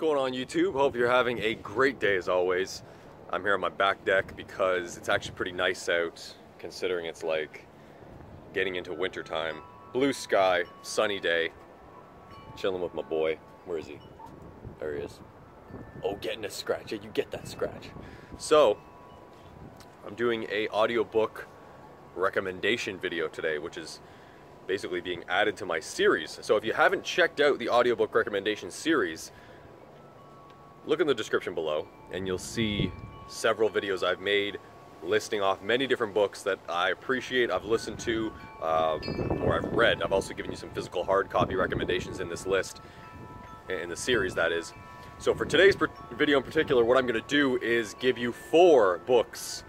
going on YouTube? Hope you're having a great day as always. I'm here on my back deck because it's actually pretty nice out considering it's like getting into winter time. Blue sky, sunny day, chilling with my boy. Where is he? There he is. Oh, getting a scratch. Yeah, you get that scratch. So, I'm doing a audiobook recommendation video today, which is basically being added to my series. So if you haven't checked out the audiobook recommendation series, look in the description below and you'll see several videos I've made listing off many different books that I appreciate, I've listened to, or I've read. I've also given you some physical hard copy recommendations in this list, in the series that is. So for today's video in particular, what I'm going to do is give you 4 books,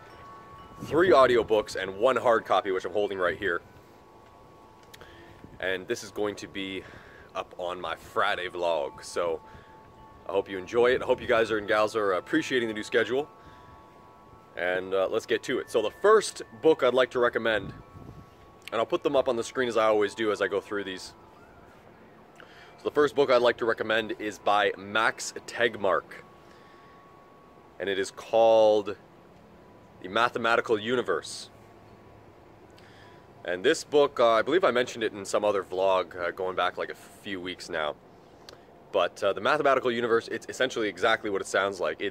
3 audiobooks, and 1 hard copy, which I'm holding right here. And this is going to be up on my Friday vlog. So I hope you enjoy it. I hope you guys and gals are appreciating the new schedule. And let's get to it. So the first book I'd like to recommend, and I'll put them up on the screen as I always do as I go through these. So the first book I'd like to recommend is by Max Tegmark. And it is called The Mathematical Universe. And this book, I believe I mentioned it in some other vlog going back like a few weeks now. But The Mathematical Universe, it's essentially exactly what it sounds like.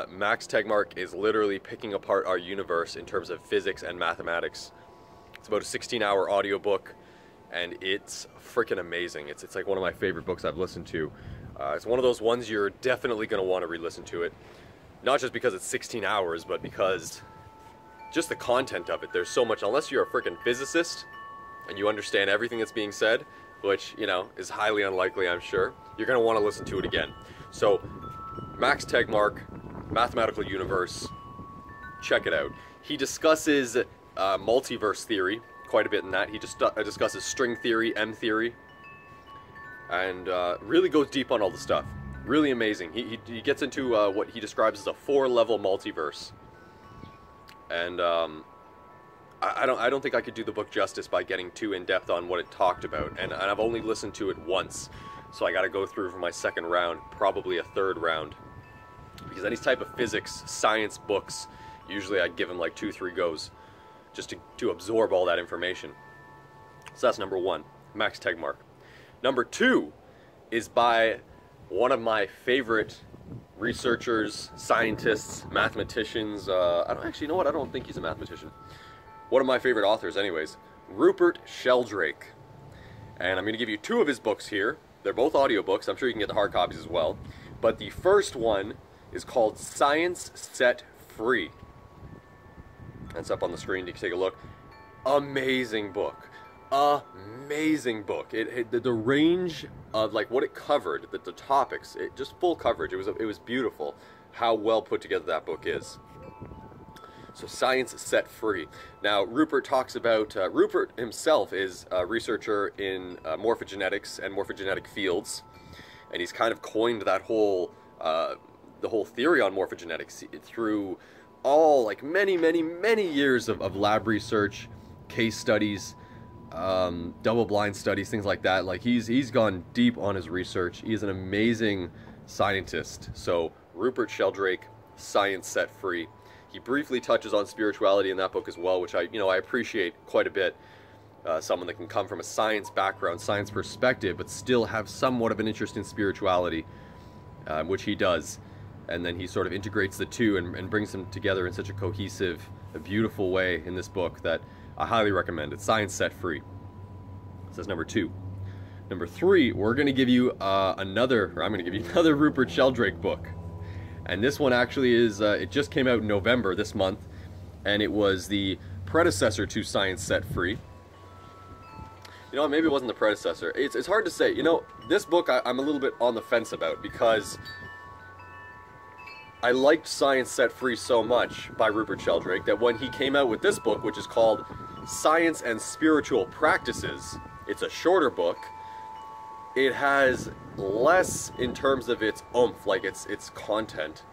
Max Tegmark is literally picking apart our universe in terms of physics and mathematics. It's about a 16-hour audiobook, and it's freaking amazing. It's like one of my favorite books I've listened to. It's one of those ones you're definitely going to want to re-listen to it. Not just because it's 16 hours, but because just the content of it. There's so much, unless you're a freaking physicist and you understand everything that's being said, which, you know, is highly unlikely, I'm sure, you're going to want to listen to it again. So, Max Tegmark, Mathematical Universe, check it out. He discusses multiverse theory quite a bit in that. He just discusses string theory, M theory, and really goes deep on all the stuff. Really amazing. He gets into what he describes as a 4-level multiverse. And I don't think I could do the book justice by getting too in-depth on what it talked about. And I've only listened to it once, so I got to go through for my second round, probably a third round. Because any type of physics, science books, usually I give them like 2-3 goes, just to absorb all that information. So that's number 1, Max Tegmark. Number 2 is by one of my favorite researchers, scientists, mathematicians. I don't actually know what. I don't think he's a mathematician. One of my favorite authors, anyways, Rupert Sheldrake. And I'm going to give you 2 of his books here. They're both audiobooks. I'm sure you can get the hard copies as well. But the first one is called Science Set Free. That's up on the screen. You can take a look. Amazing book. Amazing book. The range of like what it covered, the topics, just full coverage. It was beautiful how well put together that book is. So Science Set Free. Now Rupert talks about, Rupert himself is a researcher in morphogenetics and morphogenetic fields, and he's kind of coined that whole, the whole theory on morphogenetics through all like many years of lab research, case studies, double-blind studies, things like that. Like he's gone deep on his research. He is an amazing scientist. So Rupert Sheldrake, Science Set Free. He briefly touches on spirituality in that book as well, which I appreciate quite a bit. Someone that can come from a science background, science perspective, but still have somewhat of an interest in spirituality, which he does. And then he sort of integrates the two and brings them together in such a cohesive, a beautiful way in this book that I highly recommend. It's Science Set Free. That's number 2. Number 3, we're going to give you I'm going to give you another Rupert Sheldrake book. And this one actually is, it just came out in November this month, and it was the predecessor to Science Set Free. You know, maybe it wasn't the predecessor. It's hard to say. You know, this book I'm a little bit on the fence about because I liked Science Set Free so much by Rupert Sheldrake that when he came out with this book, which is called Science and Spiritual Practices, it's a shorter book. It has less in terms of its oomph, like its content,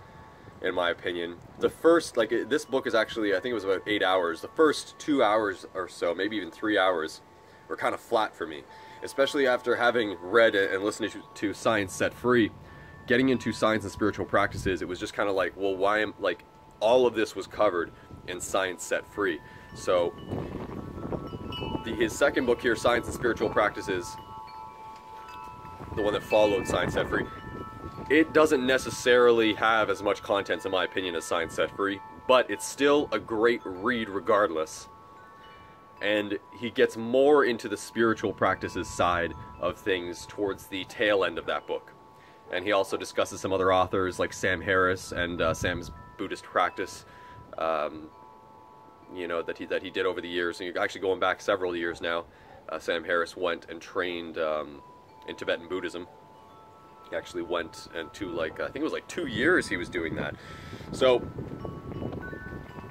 in my opinion. The first, this book is actually, I think it was about 8 hours. The first 2 hours or so, maybe even 3 hours, were kind of flat for me. Especially after having read and listened to Science Set Free. getting into science and spiritual practices, it was just kind of like, well, why am, like, all of this was covered in Science Set Free. So his second book here, Science and Spiritual Practices, the one that followed Science Set Free, it doesn't necessarily have as much content, in my opinion, as Science Set Free, but it's still a great read regardless. And he gets more into the spiritual practices side of things towards the tail end of that book. And he also discusses some other authors like Sam Harris and Sam's Buddhist practice, you know, that he did over the years. And you're actually going back several years now. Sam Harris went and trained in Tibetan Buddhism. He actually went into, like, I think it was like 2 years he was doing that. So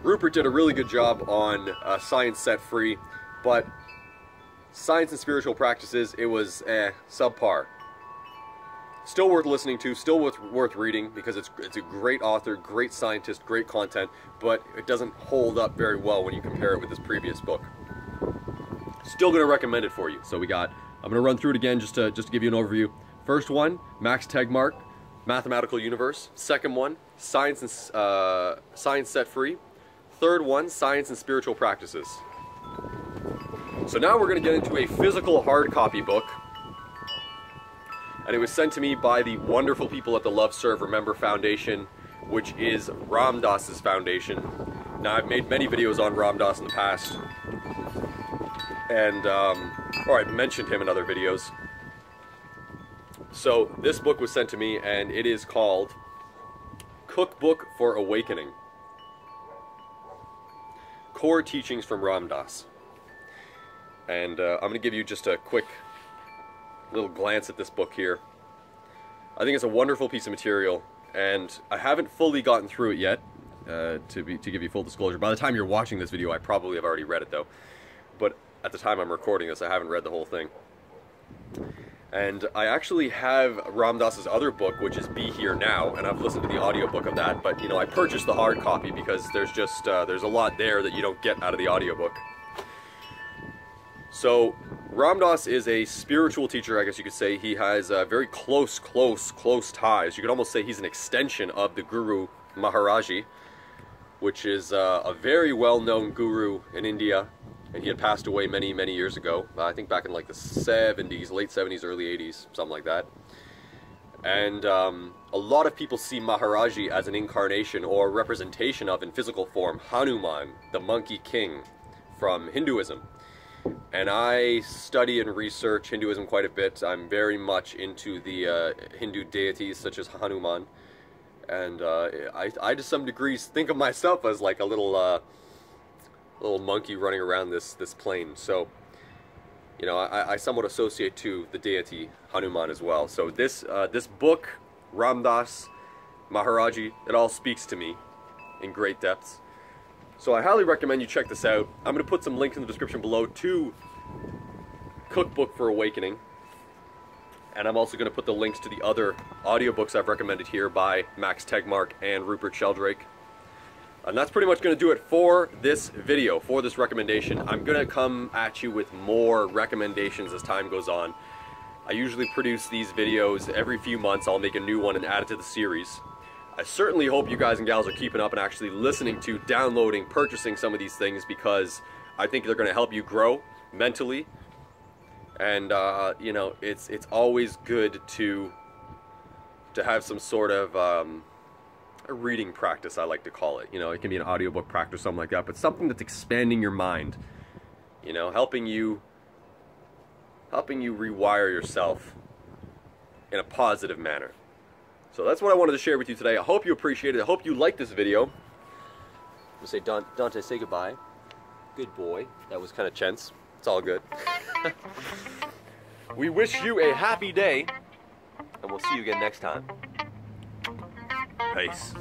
Rupert did a really good job on Science Set Free, but Science and Spiritual Practices, it was subpar. Still worth listening to, still worth reading, because it's a great author, great scientist, great content, but it doesn't hold up very well when you compare it with his previous book. Still going to recommend it for you. So I'm going to run through it again just to give you an overview. First one, Max Tegmark, Mathematical Universe. Second one, Science Set Free. Third one, Science and Spiritual Practices. So now we're going to get into a physical hard copy book. And it was sent to me by the wonderful people at the Love, Serve, Remember Foundation, which is Ram Dass's foundation. Now, I've made many videos on Ram Dass in the past, and or I've mentioned him in other videos. So this book was sent to me, and it is called Cookbook for Awakening. Core Teachings from Ram Dass. And I'm going to give you just a quick little glance at this book here. I think it's a wonderful piece of material, and I haven't fully gotten through it yet, to give you full disclosure. By the time you're watching this video, I probably have already read it though. But at the time I'm recording this, I haven't read the whole thing. And I actually have Ram Dass's other book, which is Be Here Now, and I've listened to the audiobook of that, but you know, I purchased the hard copy because there's just there's a lot there that you don't get out of the audiobook. So Ram Dass is a spiritual teacher, I guess you could say. He has very close ties. You could almost say he's an extension of the Guru Maharaji, which is a very well-known guru in India, and he had passed away many years ago. I think back in like the 70s, late 70s, early 80s, something like that. And a lot of people see Maharaji as an incarnation or representation of, in physical form, Hanuman, the monkey king from Hinduism. And I study and research Hinduism quite a bit. I'm very much into the Hindu deities such as Hanuman. And I to some degrees think of myself as like a little monkey running around this plane. So, you know, I somewhat associate to the deity Hanuman as well. So this book, Ram Dass, Maharaji, it all speaks to me in great depths. So I highly recommend you check this out. I'm going to put some links in the description below to Cookbook for Awakening. And I'm also going to put the links to the other audiobooks I've recommended here by Max Tegmark and Rupert Sheldrake. And that's pretty much going to do it for this video, for this recommendation. I'm going to come at you with more recommendations as time goes on. I usually produce these videos every few months. I'll make a new one and add it to the series. I certainly hope you guys and gals are keeping up and actually listening to, downloading, purchasing some of these things, because I think they're going to help you grow mentally. And you know, it's always good to have some sort of a reading practice, I like to call it. You know, it can be an audiobook practice or something like that, but something that's expanding your mind. You know, helping you rewire yourself in a positive manner. So that's what I wanted to share with you today. I hope you appreciate it. I hope you like this video. I'm going to say, Dante, say goodbye. Good boy. That was kind of tense. It's all good. We wish you a happy day, and we'll see you again next time. Peace.